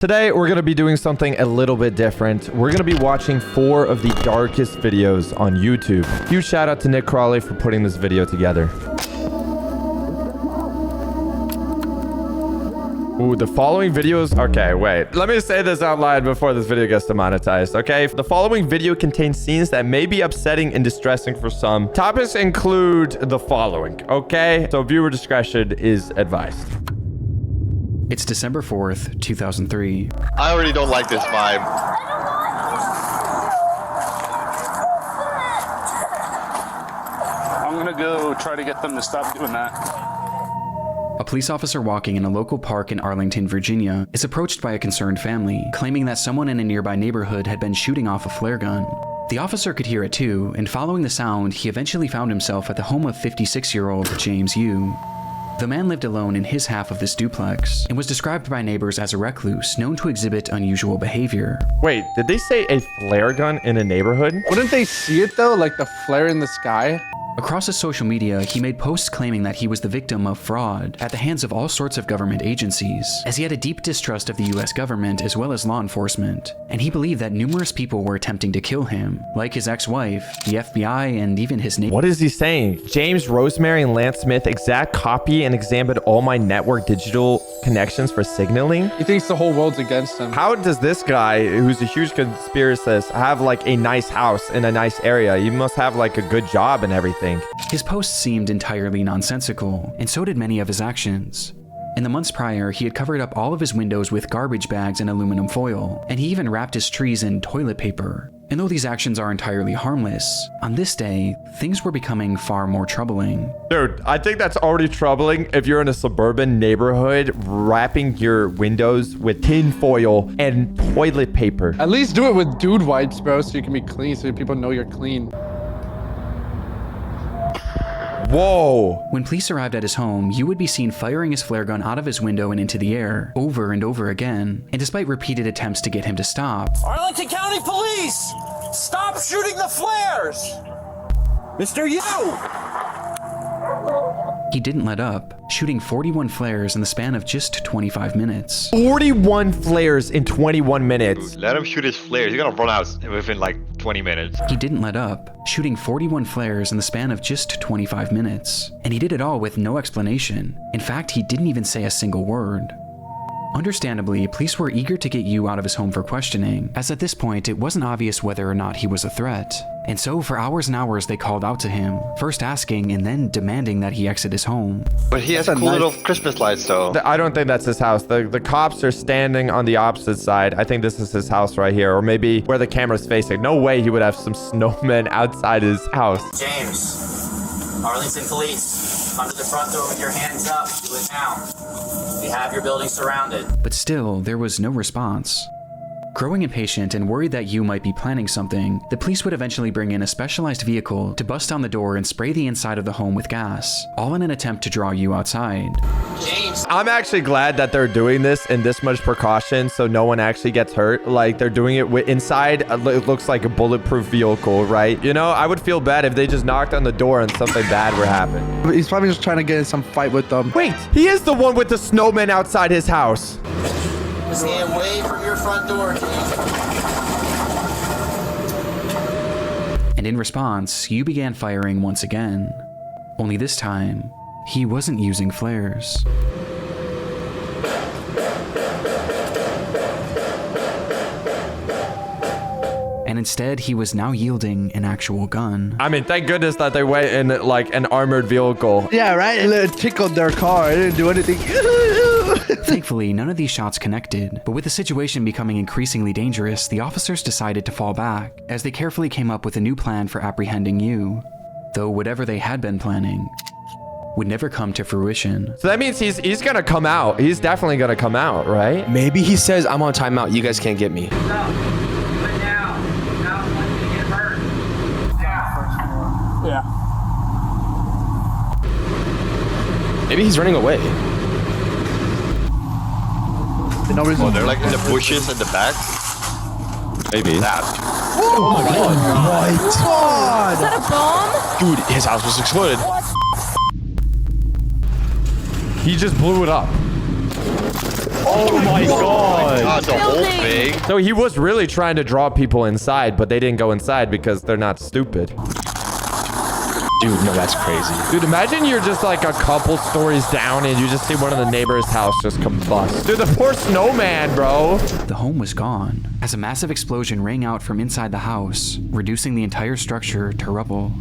Today, we're going to be doing something a little bit different. We're going to be watching 4 of the darkest videos on YouTube. Huge shout out to Nick Crawley for putting this video together. Ooh, the following videos... Okay, wait. Let me say this out loud before this video gets demonetized, okay? The following video contains scenes that may be upsetting and distressing for some. Topics include the following, okay? So viewer discretion is advised. It's December 4th, 2003. I already don't like this vibe. I'm gonna go try to get them to stop doing that. A police officer walking in a local park in Arlington, Virginia, is approached by a concerned family, claiming that someone in a nearby neighborhood had been shooting off a flare gun. The officer could hear it too, and following the sound, he eventually found himself at the home of 56-year-old James Yu. The man lived alone in his half of this duplex and was described by neighbors as a recluse known to exhibit unusual behavior. Wait, did they say a flare gun in a neighborhood? Wouldn't they see it though, like the flare in the sky? Across his social media, he made posts claiming that he was the victim of fraud at the hands of all sorts of government agencies, as he had a deep distrust of the US government as well as law enforcement, and he believed that numerous people were attempting to kill him, like his ex-wife, the FBI, and even his neighbor. What is he saying? James Rosemary and Lance Smith exact copy and examined all my network digital connections for signaling? He thinks the whole world's against him. How does this guy, who's a huge conspiracist, have like a nice house in a nice area? He must have like a good job and everything. His posts seemed entirely nonsensical, and so did many of his actions. In the months prior, he had covered up all of his windows with garbage bags and aluminum foil, and he even wrapped his trees in toilet paper. And though these actions are entirely harmless, on this day, things were becoming far more troubling. Dude, I think that's already troubling if you're in a suburban neighborhood wrapping your windows with tin foil and toilet paper. At least do it with dude wipes, bro, so you can be clean, so people know you're clean. Whoa. When police arrived at his home, Yu would be seen firing his flare gun out of his window and into the air, over and over again. And despite repeated attempts to get him to stop, Arlington County Police! Stop shooting the flares! Mr. Yu! he didn't let up, shooting 41 flares in the span of just 25 minutes. 41 flares in 21 minutes. Let him shoot his flares. He's gonna run out within like 20 minutes. He didn't let up, shooting 41 flares in the span of just 25 minutes. And he did it all with no explanation. In fact, he didn't even say a single word. Understandably, police were eager to get Yu out of his home for questioning, as at this point it wasn't obvious whether or not he was a threat. And so for hours and hours they called out to him, first asking and then demanding that he exit his home. But he has cool little Christmas lights though. I don't think that's his house. The cops are standing on the opposite side. I think this is his house right here, or maybe where the camera's facing. No way he would have some snowmen outside his house. James, Arlington Police, come to the front door with your hands up. Do it now. We have your building surrounded. But still, there was no response. Growing impatient and worried that Yu might be planning something, the police would eventually bring in a specialized vehicle to bust down the door and spray the inside of the home with gas, all in an attempt to draw Yu outside. James! I'm actually glad that they're doing this in this much precaution so no one actually gets hurt. Like, they're doing it with inside. It looks like a bulletproof vehicle, right? You know, I would feel bad if they just knocked on the door and something bad would happen. He's probably just trying to get in some fight with them. Wait, he is the one with the snowman outside his house. Stand away from your front door, James. And in response, Yu began firing once again. Only this time, he wasn't using flares. And instead, he was now yielding an actual gun. I mean, thank goodness that they went in like an armored vehicle. Yeah, right? It tickled their car. It didn't do anything. Thankfully, none of these shots connected, but with the situation becoming increasingly dangerous, the officers decided to fall back, as they carefully came up with a new plan for apprehending Yu. Though whatever they had been planning would never come to fruition. So that means he's gonna come out. He's definitely gonna come out, right? Maybe he says, I'm on timeout. You guys can't get me. Maybe he's running away. No reason. Oh, they're like in the bushes in the back. Maybe. Oh my god. Is that a bomb? Dude, his house was exploded. He just blew it up. Oh my god. Oh, the whole thing. So he was really trying to draw people inside, but they didn't go inside because they're not stupid. Dude, no, that's crazy. Dude, imagine you're just like a couple stories down and you just see one of the neighbor's house just combust. Dude, the poor snowman, bro. The home was gone, as a massive explosion rang out from inside the house, reducing the entire structure to rubble.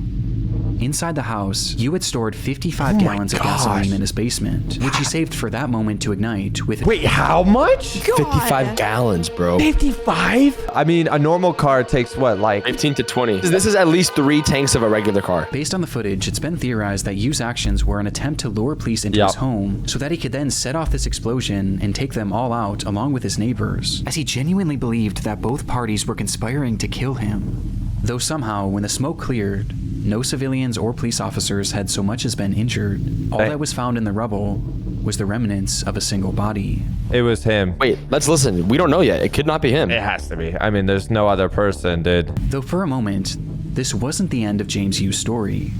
Inside the house, Yu had stored 55 gallons of gasoline in his basement, which he saved for that moment to ignite with... Wait, how much? 55 gallons, bro. 55? I mean, a normal car takes what, like... 15 to 20. This is at least 3 tanks of a regular car. Based on the footage, it's been theorized that Yu's actions were an attempt to lure police into his home so that he could then set off this explosion and take them all out along with his neighbors, as he genuinely believed that both parties were conspiring to kill him. Though somehow, when the smoke cleared, no civilians or police officers had so much as been injured. All that was found in the rubble was the remnants of a single body. It was him. Wait, let's listen. We don't know yet. It could not be him. It has to be. I mean, there's no other person, dude. Though for a moment, this wasn't the end of James Yu's story.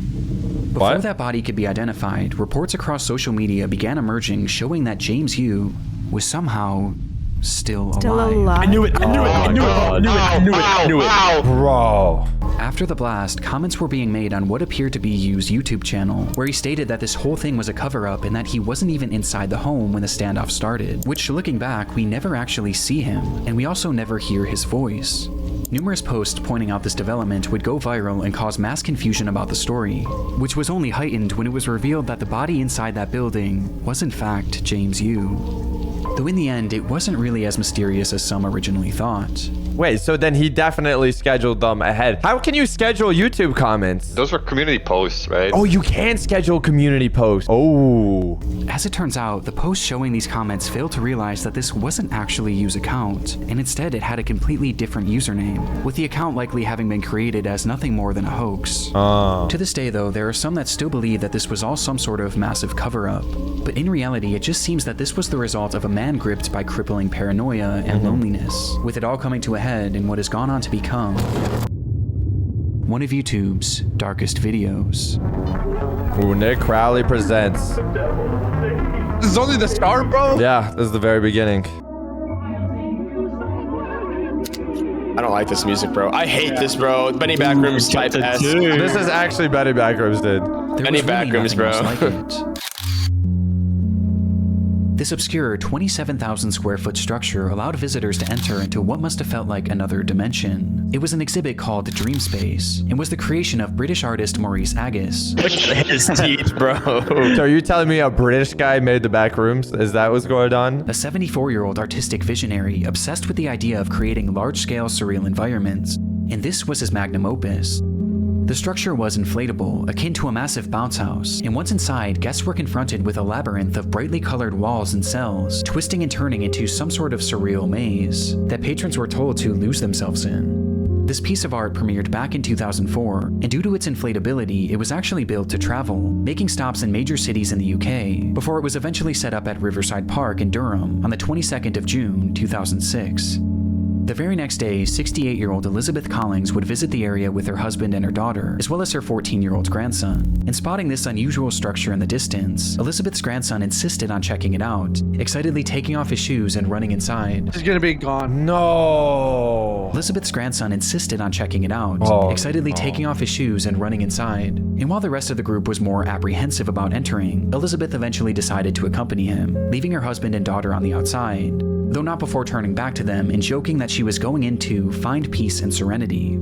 Before that body could be identified, reports across social media began emerging showing that James Yu was somehow still alive. I knew it. I knew it. I knew it. I knew it. I knew it. I knew it. Bro. After the blast, comments were being made on what appeared to be Yu's YouTube channel, where he stated that this whole thing was a cover-up and that he wasn't even inside the home when the standoff started, which, looking back, we never actually see him, and we also never hear his voice. Numerous posts pointing out this development would go viral and cause mass confusion about the story, which was only heightened when it was revealed that the body inside that building was in fact James Yu. Though in the end, it wasn't really as mysterious as some originally thought. Wait, so then he definitely scheduled them ahead. How can you schedule YouTube comments? Those were community posts, right? Oh, you can schedule community posts. Oh. As it turns out, the post showing these comments failed to realize that this wasn't actually Yu's account, and instead it had a completely different username, with the account likely having been created as nothing more than a hoax. To this day, though, there are some that still believe that this was all some sort of massive cover-up. But in reality, it just seems that this was the result of a man gripped by crippling paranoia and loneliness, with it all coming to a head in what has gone on to become one of YouTube's darkest videos. Ooh, Nick Crowley presents. This is only the start, bro? Yeah, this is the very beginning. I don't like this music, bro. I hate this, bro. Benny Backrooms type S. This is actually Benny Backrooms, dude. There Benny was really Backrooms, nothing bro. else like it. This obscure 27,000 square foot structure allowed visitors to enter into what must have felt like another dimension. It was an exhibit called Dream Space and was the creation of British artist Maurice Agus. Look at his teeth, bro. So are you telling me a British guy made the back rooms? Is that what's going on? A 74-year-old artistic visionary obsessed with the idea of creating large-scale surreal environments, and this was his magnum opus. The structure was inflatable, akin to a massive bounce house, and once inside, guests were confronted with a labyrinth of brightly colored walls and cells, twisting and turning into some sort of surreal maze that patrons were told to lose themselves in. This piece of art premiered back in 2004, and due to its inflatability, it was actually built to travel, making stops in major cities in the UK, before it was eventually set up at Riverside Park in Durham on the 22nd of June, 2006. The very next day, 68-year-old Elizabeth Collings would visit the area with her husband and her daughter, as well as her 14-year-old grandson. And spotting this unusual structure in the distance, Elizabeth's grandson insisted on checking it out, excitedly taking off his shoes and running inside. He's gonna be gone. No. Elizabeth's grandson insisted on checking it out, Oh, excitedly taking off his shoes and running inside. And while the rest of the group was more apprehensive about entering, Elizabeth eventually decided to accompany him, leaving her husband and daughter on the outside, though not before turning back to them and joking that she was going in to find peace and serenity.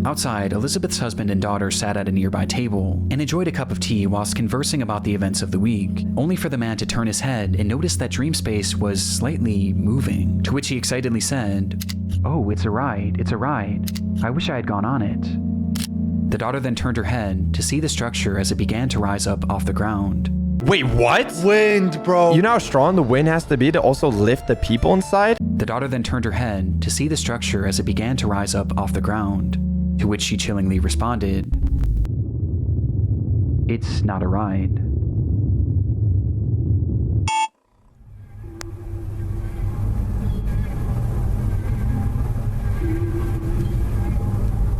Outside, Elizabeth's husband and daughter sat at a nearby table and enjoyed a cup of tea whilst conversing about the events of the week, only for the man to turn his head and notice that Dream Space was slightly moving, to which he excitedly said, "Oh, it's a ride, it's a ride. I wish I had gone on it." The daughter then turned her head to see the structure as it began to rise up off the ground. Wait, what? Wind, bro. You know how strong the wind has to be to also lift the people inside? The daughter then turned her head to see the structure as it began to rise up off the ground, to which she chillingly responded, "It's not a ride."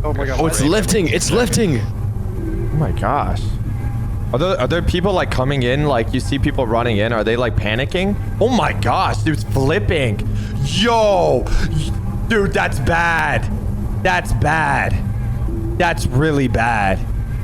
Oh my god. Oh, it's lifting. It's lifting. Oh my gosh. Are there people like coming in? Like you see people running in? Are they like panicking? Oh my gosh, dude's flipping. Yo, dude, that's bad. That's bad. That's really bad.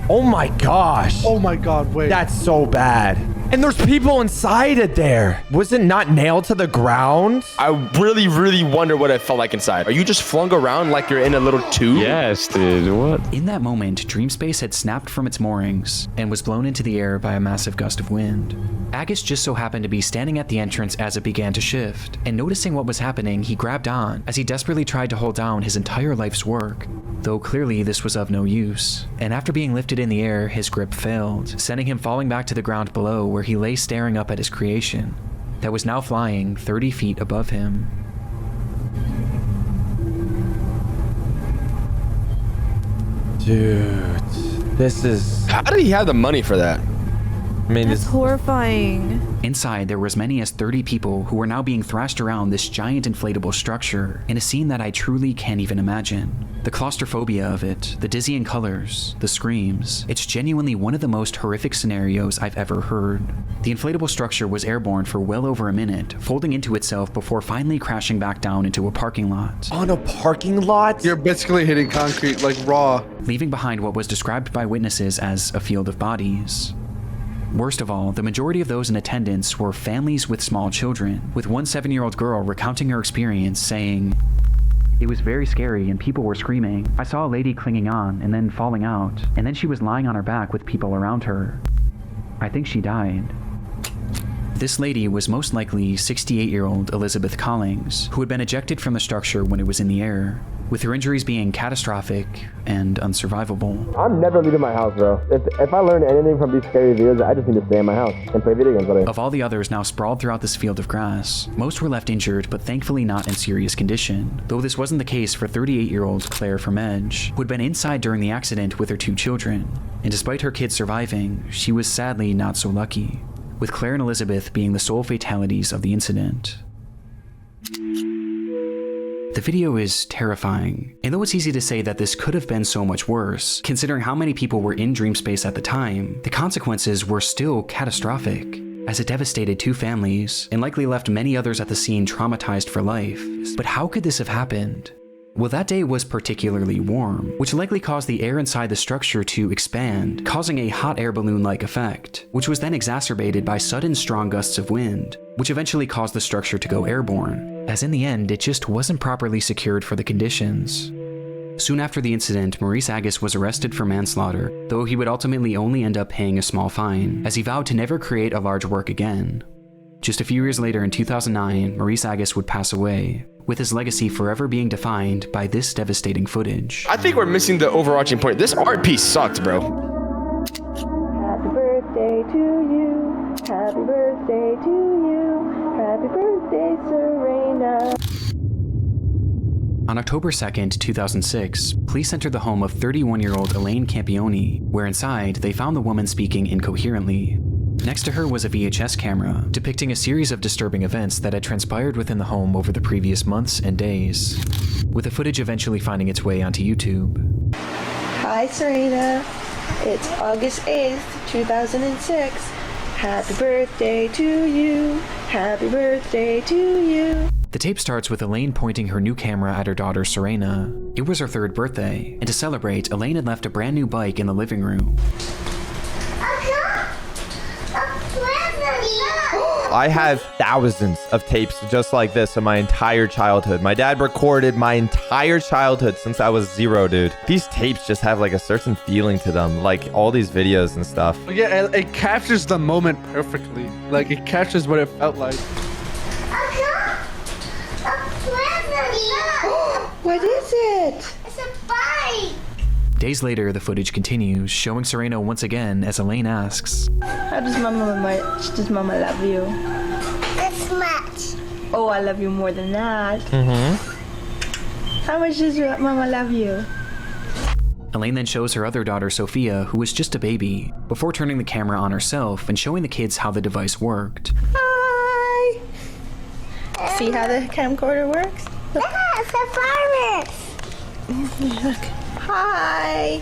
Oh my gosh. Oh my god, wait. That's so bad. And there's people inside it there. Was it not nailed to the ground? I really, really wonder what it felt like inside. Are you just flung around like you're in a little tube? Yes, dude. What? In that moment, Dreamspace had snapped from its moorings and was blown into the air by a massive gust of wind. Agus just so happened to be standing at the entrance as it began to shift, and noticing what was happening, he grabbed on as he desperately tried to hold down his entire life's work, though clearly this was of no use. And after being lifted in the air, his grip failed, sending him falling back to the ground below, where he lay staring up at his creation that was now flying 30 feet above him. Dude, this is... How did he have the money for that? I mean, That's it's... horrifying. Inside, there were as many as 30 people who were now being thrashed around this giant inflatable structure in a scene that I truly can't even imagine. The claustrophobia of it, the dizzying colors, the screams, it's genuinely one of the most horrific scenarios I've ever heard. The inflatable structure was airborne for well over a minute, folding into itself before finally crashing back down into a parking lot, On a parking lot? You're basically hitting concrete like raw. leaving behind what was described by witnesses as a field of bodies. Worst of all, the majority of those in attendance were families with small children, with one 7-year-old girl recounting her experience saying, "It was very scary and people were screaming. I saw a lady clinging on and then falling out, and then she was lying on her back with people around her. I think she died." This lady was most likely 68-year-old Elizabeth Collings, who had been ejected from the structure when it was in the air, with her injuries being catastrophic and unsurvivable. I'm never leaving my house, bro. If I learn anything from these scary videos, I just need to stay in my house and play video games all day. Of all the others now sprawled throughout this field of grass, most were left injured, but thankfully not in serious condition, though this wasn't the case for 38-year-old Claire Fromage, who had been inside during the accident with her 2 children, and despite her kids surviving, she was sadly not so lucky, with Claire and Elizabeth being the sole fatalities of the incident. The video is terrifying, and though it's easy to say that this could have been so much worse, considering how many people were in Dreamspace at the time, the consequences were still catastrophic, as it devastated 2 families and likely left many others at the scene traumatized for life. But how could this have happened? Well, that day was particularly warm, which likely caused the air inside the structure to expand, causing a hot air balloon-like effect, which was then exacerbated by sudden strong gusts of wind, which eventually caused the structure to go airborne, as in the end, it just wasn't properly secured for the conditions. Soon after the incident, Maurice Agus was arrested for manslaughter, though he would ultimately only end up paying a small fine, as he vowed to never create a large work again. Just a few years later in 2009, Maurice Agus would pass away, with his legacy forever being defined by this devastating footage. I think we're missing the overarching point. This art piece sucked, bro. Happy birthday to you. Happy birthday to you. Happy birthday, Serena. On October 2nd, 2006, police entered the home of 31-year-old Elaine Campione, where inside they found the woman speaking incoherently. Next to her was a VHS camera, depicting a series of disturbing events that had transpired within the home over the previous months and days, with the footage eventually finding its way onto YouTube. Hi, Serena. It's August 8th, 2006. Happy birthday to you. Happy birthday to you. The tape starts with Elaine pointing her new camera at her daughter Serena. It was her 3rd birthday, and to celebrate, Elaine had left a brand new bike in the living room. I have thousands of tapes just like this in my entire childhood. My dad recorded my entire childhood since I was 0, dude. These tapes just have like a certain feeling to them, like all these videos and stuff. Yeah, it captures the moment perfectly. Like, it captures what it felt like. What is it? It's a bike. Days later, the footage continues, showing Serena once again as Elaine asks, How does Mama love you? This much. Oh, I love you more than that. How much does your Mama love you? Elaine then shows her other daughter Sophia, who was just a baby, before turning the camera on herself and showing the kids how the device worked. Hi. See how the camcorder works? Yeah, it's a virus. Look. Hi.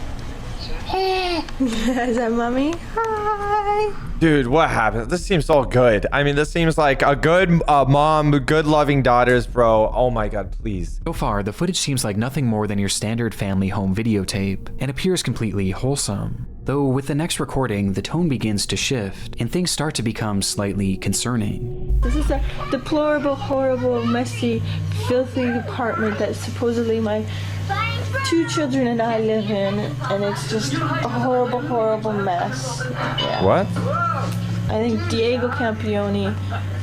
Is that mommy? Hi. Dude, what happened? This seems so good. I mean, this seems like a good mom, good loving daughters, bro. Oh my god, please. So far, the footage seems like nothing more than your standard family home videotape and appears completely wholesome. Though with the next recording, the tone begins to shift and things start to become slightly concerning. This is a deplorable, horrible, messy, filthy apartment that supposedly my 2 children and I live in, and it's just a horrible, horrible mess. Yeah. What? I think Diego Campione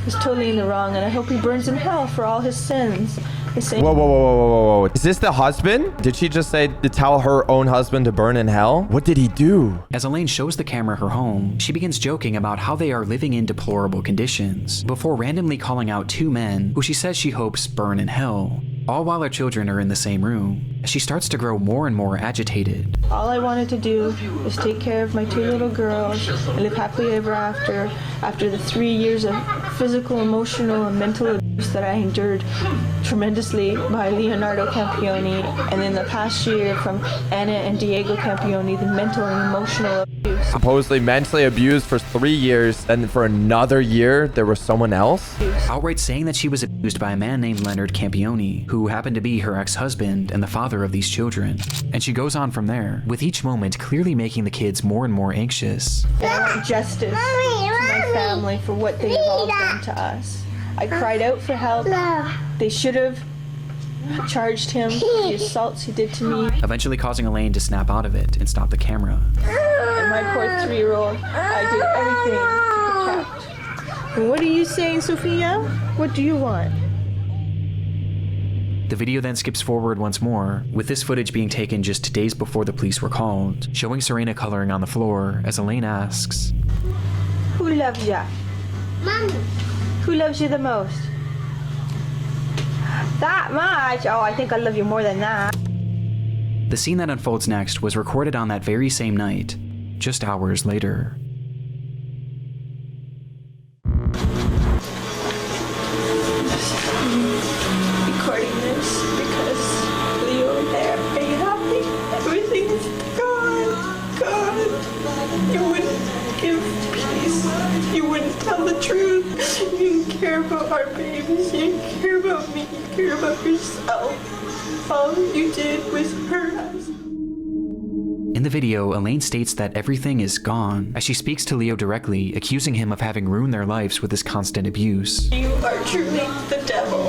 is totally in the wrong, and I hope he burns in hell for all his sins. Whoa. Is this the husband? Did she just say to tell her own husband to burn in hell? What did he do? As Elaine shows the camera her home, she begins joking about how they are living in deplorable conditions, before randomly calling out 2 men who she says she hopes burn in hell, all while her children are in the same room. She starts to grow more and more agitated. All I wanted to do was take care of my 2 little girls and live happily ever after the 3 years of physical, emotional, and mental abuse that I endured tremendously by Leonardo Campione, and in the past year from Anna and Diego Campione, the mental and emotional abuse. Supposedly mentally abused for 3 years, and for another year, there was someone else? Outright saying that she was abused by a man named Leonard Campione, who happened to be her ex-husband and the father of these children. And she goes on from there, with each moment clearly making the kids more and more anxious. I want justice to my family for what they have all done to us. I cried out for help. They should have charged him for the assaults he did to me. Eventually causing Elaine to snap out of it and stop the camera. And my poor 3-year-old, I did everything to protect. And what are you saying, Sophia? What do you want? The video then skips forward once more, with this footage being taken just days before the police were called, showing Serena coloring on the floor as Elaine asks, Who loves ya? Mommy. Who loves you the most? That much? Oh, I think I love you more than that. The scene that unfolds next was recorded on that very same night, just hours later. Recording this because Leo and I are very happy. Everything's gone. You wouldn't give peace. You wouldn't tell the truth. You didn't care about our babies. You didn't care about me. You care about yourself. All you did was hurt us. In the video, Elaine states that everything is gone, as she speaks to Leo directly, accusing him of having ruined their lives with his constant abuse. You are truly the devil.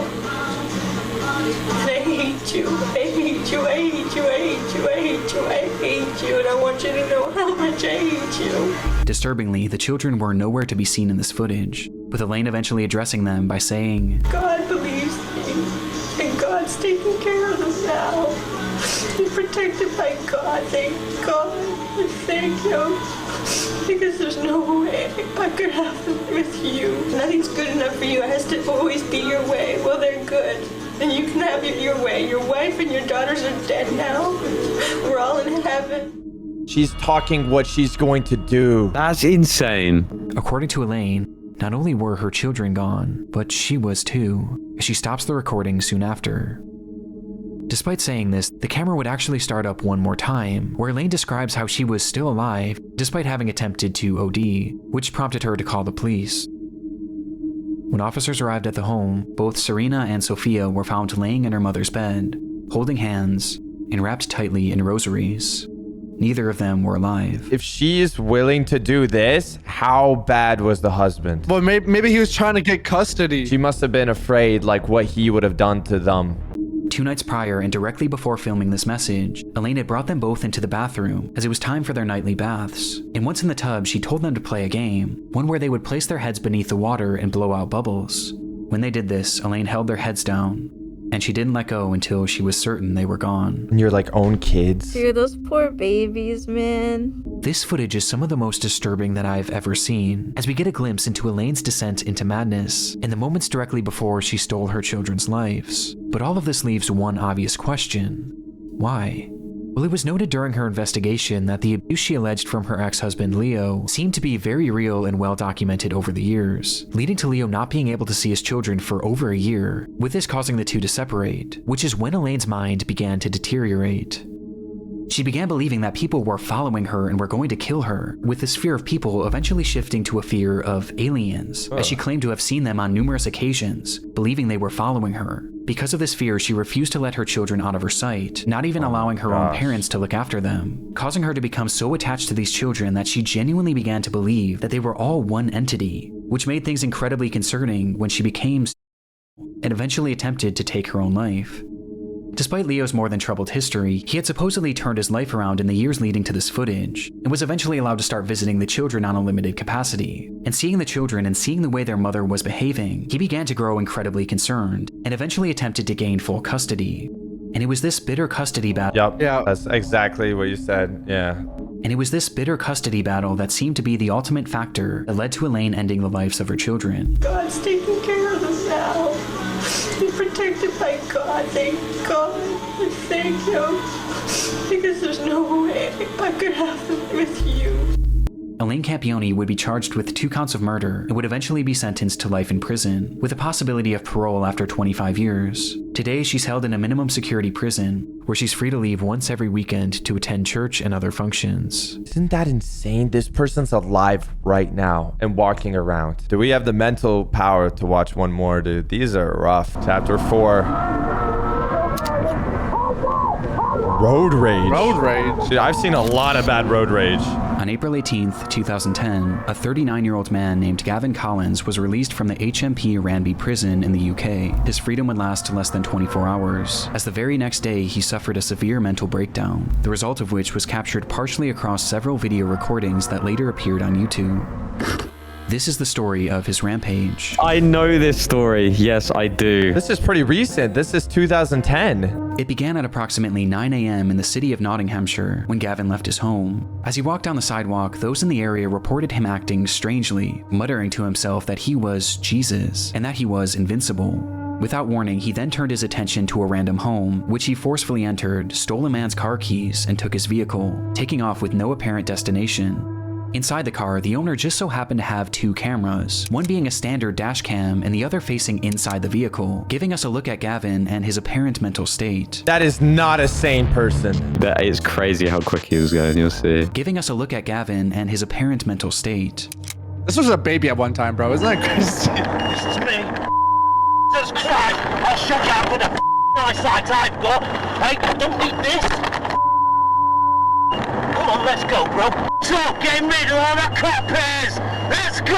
And I hate you. I hate you. I hate you. I hate you. I hate you. I hate you. And I want you to know how much I hate you. Disturbingly, the children were nowhere to be seen in this footage, with Elaine eventually addressing them by saying, God believes me. And God's taking care of them now. You're protected by God. Thank God. And thank Him. Because there's no way I could have them with you. Nothing's good enough for you. It has to always be your way. Well, they're good. And you can have it your way. Your wife and your daughters are dead now. We're all in heaven. She's talking what she's going to do. That's insane. According to Elaine, not only were her children gone, but she was too, as she stops the recording soon after. Despite saying this, the camera would actually start up one more time, where Elaine describes how she was still alive, despite having attempted to OD, which prompted her to call the police. When officers arrived at the home, both Serena and Sophia were found laying in her mother's bed, holding hands, and wrapped tightly in rosaries. Neither of them were alive. If she's willing to do this, how bad was the husband? Well, maybe he was trying to get custody. She must have been afraid, like what he would have done to them. 2 nights prior and directly before filming this message, Elaine had brought them both into the bathroom as it was time for their nightly baths. And once in the tub, she told them to play a game, one where they would place their heads beneath the water and blow out bubbles. When they did this, Elaine held their heads down, and she didn't let go until she was certain they were gone. And your own kids. Dude, those poor babies, man. This footage is some of the most disturbing that I've ever seen, as we get a glimpse into Elaine's descent into madness in the moments directly before she stole her children's lives. But all of this leaves one obvious question. Why? Well, it was noted during her investigation that the abuse she alleged from her ex-husband Leo seemed to be very real and well documented over the years, leading to Leo not being able to see his children for over a year, with this causing the two to separate, which is when Elaine's mind began to deteriorate. She began believing that people were following her and were going to kill her, with this fear of people eventually shifting to a fear of aliens, as she claimed to have seen them on numerous occasions, believing they were following her. Because of this fear, she refused to let her children out of her sight, not even allowing her own parents to look after them, causing her to become so attached to these children that she genuinely began to believe that they were all one entity, which made things incredibly concerning when she became and eventually attempted to take her own life. Despite Leo's more than troubled history, he had supposedly turned his life around in the years leading to this footage, and was eventually allowed to start visiting the children on a limited capacity. And seeing the children and seeing the way their mother was behaving, he began to grow incredibly concerned, and eventually attempted to gain full custody. And it was this bitter custody battle. Yep. Yeah. That's exactly what you said. Yeah. And it was this bitter custody battle that seemed to be the ultimate factor that led to Elaine ending the lives of her children. God's taking care of them now. He's protected by God, thank God. I thank Him. Because there's no way I could have them with you. Elaine Campione would be charged with 2 counts of murder and would eventually be sentenced to life in prison, with a possibility of parole after 25 years. Today, she's held in a minimum security prison, where she's free to leave once every weekend to attend church and other functions. Isn't that insane? This person's alive right now and walking around. Do we have the mental power to watch one more, dude? These are rough. Chapter 4. Road rage. Road rage. Dude, I've seen a lot of bad road rage. On April 18th, 2010, a 39-year-old man named Gavin Collins was released from the HMP Ranby prison in the UK. His freedom would last less than 24 hours, as the very next day he suffered a severe mental breakdown, the result of which was captured partially across several video recordings that later appeared on YouTube. This is the story of his rampage. I know this story. Yes, I do. This is pretty recent. This is 2010. It began at approximately 9 a.m. in the city of Nottinghamshire when Gavin left his home. As he walked down the sidewalk, those in the area reported him acting strangely, muttering to himself that he was Jesus and that he was invincible. Without warning, he then turned his attention to a random home, which he forcefully entered, stole a man's car keys, and took his vehicle, taking off with no apparent destination. Inside the car, the owner just so happened to have 2 cameras, one being a standard dash cam and the other facing inside the vehicle, giving us a look at Gavin and his apparent mental state. That is not a sane person. That is crazy how quick he was going, you'll see. Giving us a look at Gavin and his apparent mental state. This was a baby at one time, bro. Isn't that crazy? This is me. Jesus Christ! I'll show you how good a eyesight I've got. Hey, I don't need this. Come on, let's go, bro. So, get rid of all the coppers. Let's go.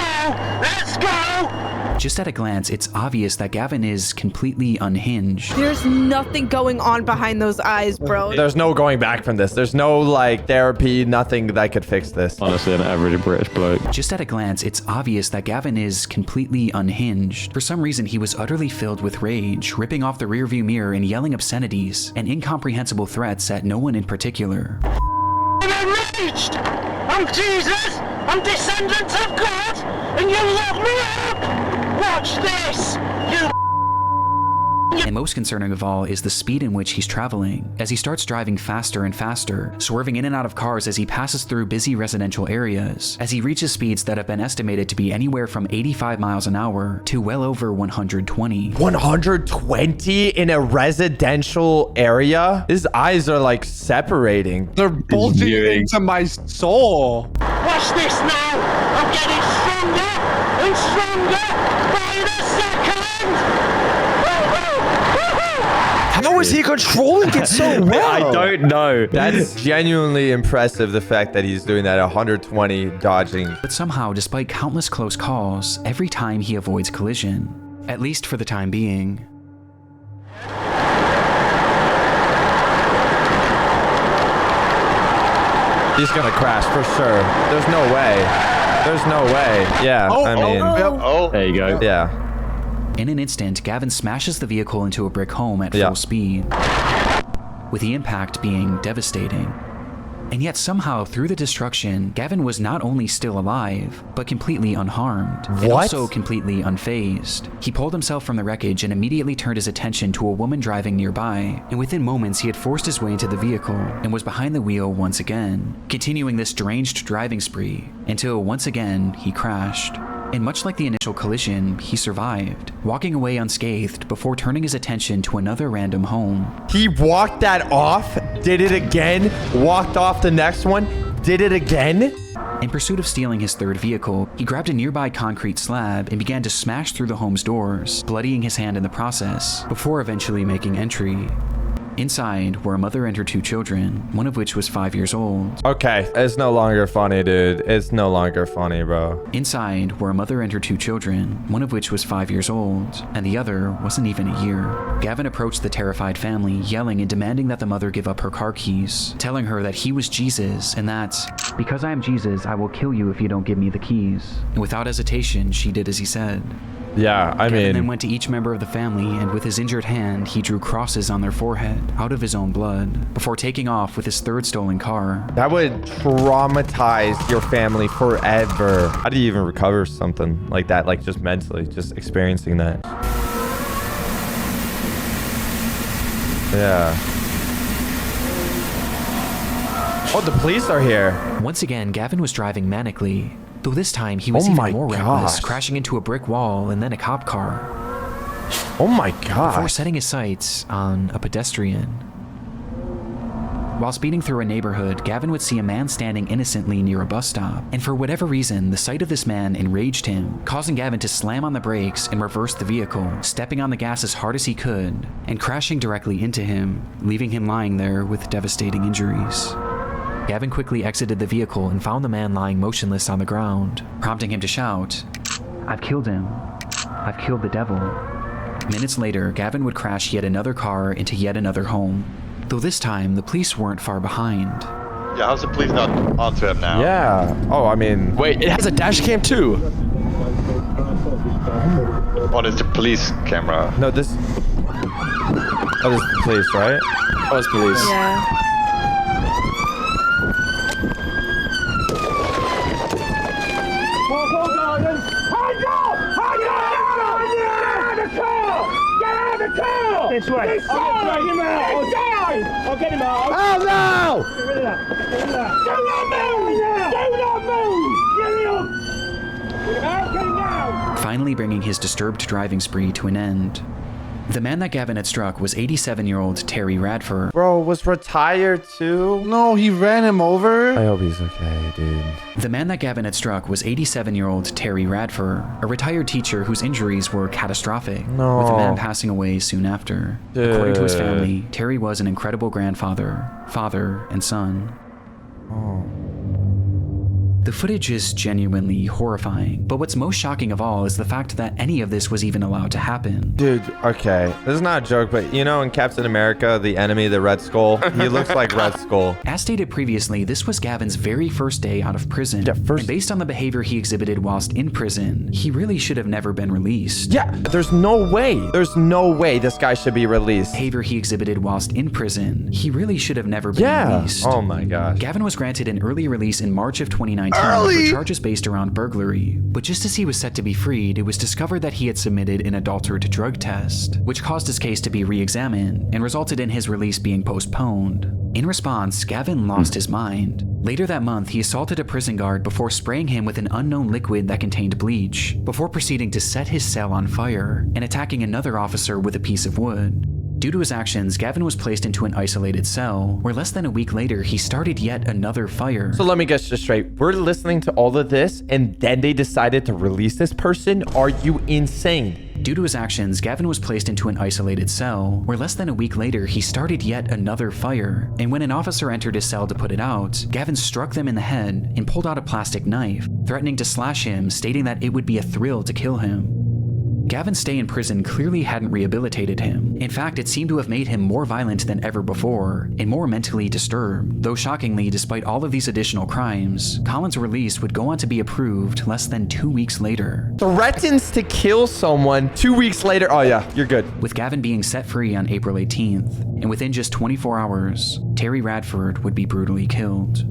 Let's go. Just at a glance, it's obvious that Gavin is completely unhinged. There's nothing going on behind those eyes, bro. There's no going back from this. There's no like therapy, nothing that could fix this. Honestly, an average British bloke. Just at a glance, it's obvious that Gavin is completely unhinged. For some reason, he was utterly filled with rage, ripping off the rearview mirror and yelling obscenities and incomprehensible threats at no one in particular. I'm enraged. I'm Jesus. I'm descendant of God. And you lock me up. Watch this. You. And most concerning of all is the speed in which he's traveling, as he starts driving faster and faster, swerving in and out of cars as he passes through busy residential areas, as he reaches speeds that have been estimated to be anywhere from 85 miles an hour to well over 120. 120 in a residential area? His eyes are like separating. They're bulging into my soul. Watch this now. I'm getting stronger and stronger by the second. How is he controlling it so well? I don't know. That's genuinely impressive, the fact that he's doing that 120 dodging. But somehow, despite countless close calls, every time he avoids collision. At least for the time being. He's gonna crash for sure. There's no way. There's no way. Yeah, I mean. There you go. Yeah. In an instant, Gavin smashes the vehicle into a brick home at full speed, with the impact being devastating. And yet somehow, through the destruction, Gavin was not only still alive, but completely unharmed, and also completely unfazed. He pulled himself from the wreckage and immediately turned his attention to a woman driving nearby, and within moments he had forced his way into the vehicle and was behind the wheel once again, continuing this deranged driving spree until once again he crashed. And much like the initial collision, he survived, walking away unscathed before turning his attention to another random home. He walked that off, did it again, walked off the next one, did it again. In pursuit of stealing his third vehicle, he grabbed a nearby concrete slab and began to smash through the home's doors, bloodying his hand in the process, before eventually making entry. Inside were a mother and her 2 children, one of which was 5 years old. Okay, it's no longer funny, dude. It's no longer funny, bro. Inside were a mother and her 2 children, one of which was 5 years old, and the other wasn't even a year. Gavin approached the terrified family, yelling and demanding that the mother give up her car keys, telling her that he was Jesus and that, "Because I am Jesus, I will kill you if you don't give me the keys." And without hesitation, she did as he said. Yeah, I Gavin mean... then went to each member of the family, and with his injured hand, he drew crosses on their forehead, out of his own blood, before taking off with his third stolen car. That would traumatize your family forever. How do you even recover something like that? Like, just mentally, just experiencing that. Yeah. Oh, the police are here. Once again, Gavin was driving manically, though this time he was even more reckless, crashing into a brick wall and then a cop car. Oh my god. Before setting his sights on a pedestrian. While speeding through a neighborhood, Gavin would see a man standing innocently near a bus stop, and for whatever reason, the sight of this man enraged him, causing Gavin to slam on the brakes and reverse the vehicle, stepping on the gas as hard as he could, and crashing directly into him, leaving him lying there with devastating injuries. Gavin quickly exited the vehicle and found the man lying motionless on the ground, prompting him to shout, "I've killed him. I've killed the devil." Minutes later, Gavin would crash yet another car into yet another home, though this time the police weren't far behind. Yeah, how's the police not onto him now? Yeah. Oh, I mean... Wait, it has a dash cam too. Oh, it's the police camera. No, this... Oh, this is the police, right? Oh, it's police. Yeah. This way. I'll get him out. I'll get him out. Oh no! Get rid of that. Get rid of that. Do not move! Do not move! Get him out! Get him out! Finally bringing his disturbed driving spree to an end. The man that Gavin had struck was 87-year-old Terry Radford. Bro, was retired too? No, he ran him over. I hope he's okay, dude. The man that Gavin had struck was 87-year-old Terry Radford, a retired teacher whose injuries were catastrophic, No. with the man passing away soon after. Dude. According to his family, Terry was an incredible grandfather, father, and son. Oh. The footage is genuinely horrifying, but what's most shocking of all is the fact that any of this was even allowed to happen. Dude, okay. This is not a joke, but you know in Captain America, the enemy, the Red Skull? He looks like Red Skull. As stated previously, this was Gavin's very first day out of prison. Yeah, And based on the behavior he exhibited whilst in prison, he really should have never been released. Yeah, there's no way. There's no way this guy should be released. Behavior he exhibited whilst in prison, he really should have never been released. Oh my gosh. Gavin was granted an early release in March of 2019 for charges based around burglary, but just as he was set to be freed, it was discovered that he had submitted an adulterated drug test, which caused his case to be re-examined and resulted in his release being postponed. In response, Gavin lost his mind. Later that month, he assaulted a prison guard before spraying him with an unknown liquid that contained bleach, before proceeding to set his cell on fire and attacking another officer with a piece of wood. Due to his actions, Gavin was placed into an isolated cell, where less than a week later, he started yet another fire. So let me get this straight. We're listening to all of this, and then they decided to release this person? Are you insane? Due to his actions, Gavin was placed into an isolated cell, where less than a week later, he started yet another fire. And when an officer entered his cell to put it out, Gavin struck them in the head and pulled out a plastic knife, threatening to slash him, stating that it would be a thrill to kill him. Gavin's stay in prison clearly hadn't rehabilitated him. In fact, it seemed to have made him more violent than ever before, and more mentally disturbed. Though shockingly, despite all of these additional crimes, Colin's release would go on to be approved less than 2 weeks later. Threatens to kill someone 2 weeks later. Oh yeah, you're good. With Gavin being set free on April 18th, and within just 24 hours, Terry Radford would be brutally killed.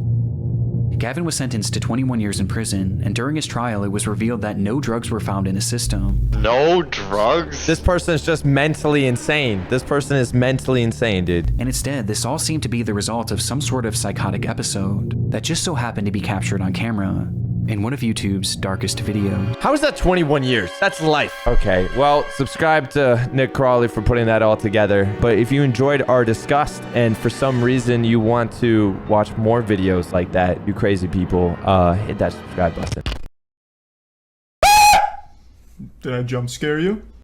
Gavin was sentenced to 21 years in prison, and during his trial, it was revealed that no drugs were found in his system. No drugs? This person is just mentally insane. This person is mentally insane, dude. And instead, this all seemed to be the result of some sort of psychotic episode that just so happened to be captured on camera. in one of YouTube's darkest videos. How is that 21 years? That's life. Okay, well, subscribe to Nick Crawley for putting that all together. But if you enjoyed our disgust and for some reason you want to watch more videos like that, you crazy people, hit that subscribe button. Did I jump scare you?